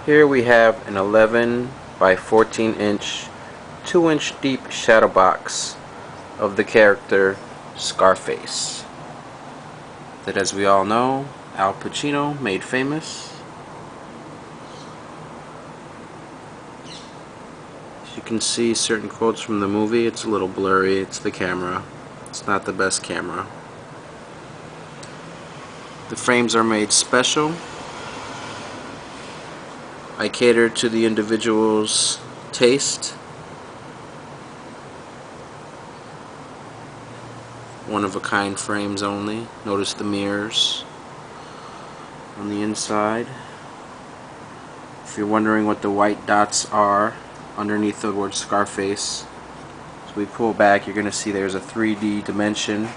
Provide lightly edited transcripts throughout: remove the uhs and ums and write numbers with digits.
Here we have an 11 by 14 inch, 2-inch deep shadow box of the character Scarface, that, as we all know, Al Pacino made famous. As you can see certain quotes from the movie. It's a little blurry, it's the camera. It's not the best camera. The frames are made special. I cater to the individual's taste. One-of-a-kind frames only. Notice the mirrors on the inside. If you're wondering what the white dots are underneath the word Scarface, as we pull back, you're going to see there's a 3D dimension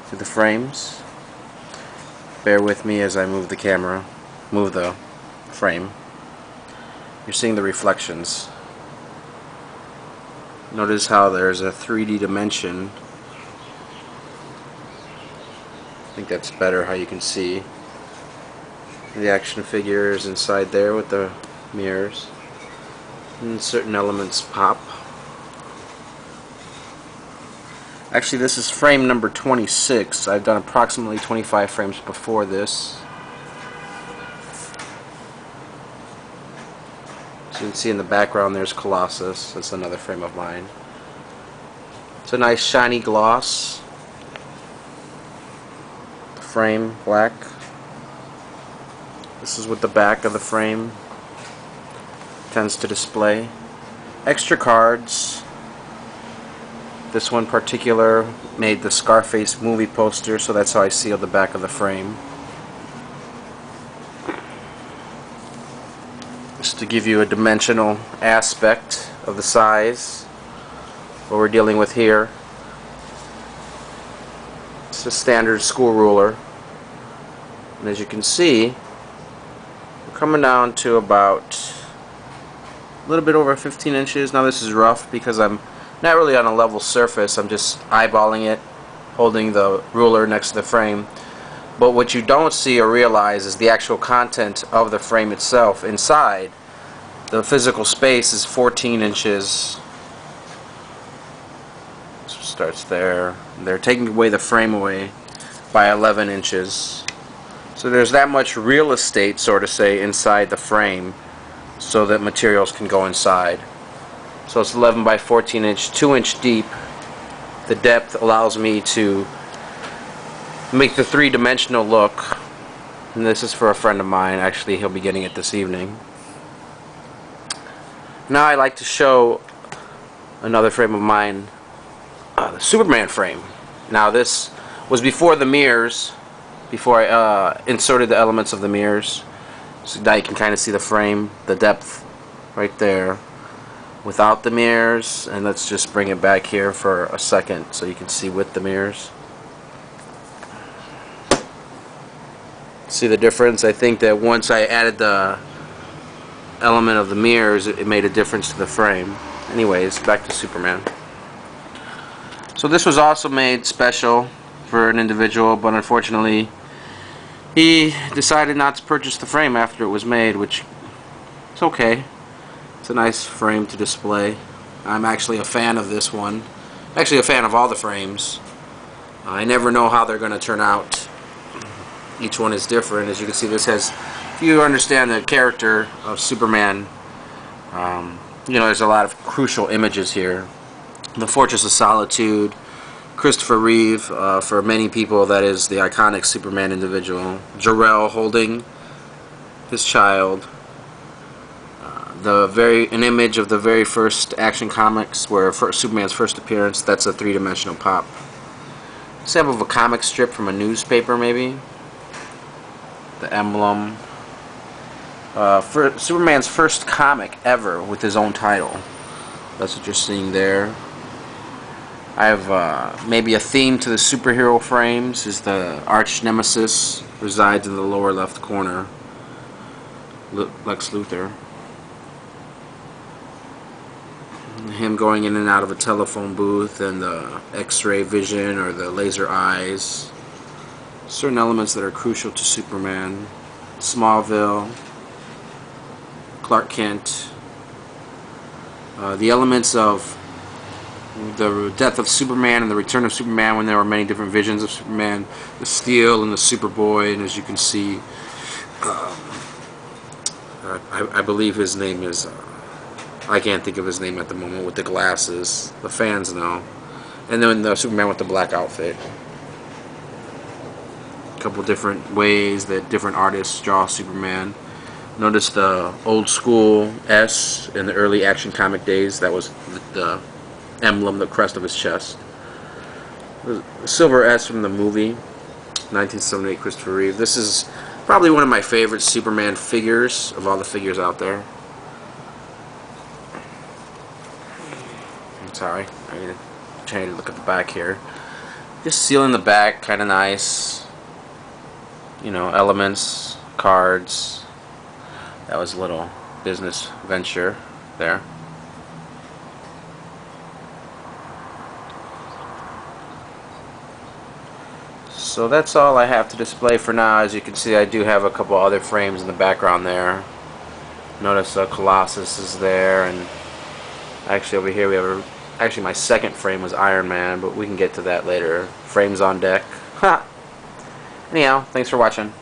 to the frames. Bear with me as I move the frame. You're seeing the reflections. Notice how there's a 3D dimension. I think that's better how you can see the action figures inside there with the mirrors, and certain elements pop. Actually, this is frame number 26. I've done approximately 25 frames before this. As you can see in the background, there's Colossus. That's another frame of mine. It's a nice shiny gloss. The frame, black. This is what the back of the frame tends to display. Extra cards. This one particular made the Scarface movie poster, so that's how I sealed the back of the frame. Just to give you a dimensional aspect of the size, what we're dealing with here. It's a standard school ruler, and as you can see, we're coming down to about a little bit over 15 inches. Now this is rough because I'm not really on a level surface. I'm just eyeballing it, holding the ruler next to the frame. But what you don't see or realize is the actual content of the frame itself. Inside, the physical space is 14 inches. So it starts there. They're taking away the frame away by 11 inches. So there's that much real estate, so to say, inside the frame, so that materials can go inside. So it's 11 by 14 inch, 2-inch deep. The depth allows me to make the three-dimensional look. And this is for a friend of mine. Actually, he'll be getting it this evening. Now I like to show another frame of mine, the Superman frame. Now this was before the mirrors, before I inserted the elements of the mirrors. So now you can kind of see the frame, the depth right there, without the mirrors. And let's just bring it back here for a second so you can see with the mirrors. See the difference? I think that once I added the element of the mirrors, it made a difference to the frame. Anyways, back to Superman. So this was also made special for an individual, but unfortunately he decided not to purchase the frame after it was made, which is okay. It's a nice frame to display. I'm actually a fan of this one. Actually a fan of all the frames. I never know how they're going to turn out. Each one is different. As you can see, this has, if you understand the character of Superman, you know, there's a lot of crucial images here. The Fortress of Solitude, Christopher Reeve, for many people that is the iconic Superman individual. Jor-El holding his child. An image of the very first Action Comics where Superman's first appearance. That's a three-dimensional pop. Sample of a comic strip from a newspaper, maybe. The emblem. For Superman's first comic ever with his own title. That's what you're seeing there. I have maybe a theme to the superhero frames. Is the arch nemesis resides in the lower left corner. Lex Luthor. Him going in and out of a telephone booth, and the X-ray vision or the laser eyes. Certain elements that are crucial to Superman. Smallville. Clark Kent. The elements of the death of Superman and the return of Superman, when there were many different visions of Superman, the Steel and the Superboy, and as you can see, I believe his name is, I can't think of his name at the moment, with the glasses. The fans know. And then the Superman with the black outfit. A couple different ways that different artists draw Superman. Notice the old school S in the early Action Comic days. That was the emblem, the crest of his chest. The silver S from the movie, 1978, Christopher Reeve. This is probably one of my favorite Superman figures of all the figures out there. I'm sorry, I'm trying to look at the back here. Just sealing the back, kind of nice. You know, elements, cards. That was a little business venture there. So that's all I have to display for now. As you can see, I do have a couple other frames in the background there. Notice Colossus is there, and actually over here we have actually my second frame was Iron Man, but we can get to that later. Frames on deck. Ha! Anyhow, thanks for watching.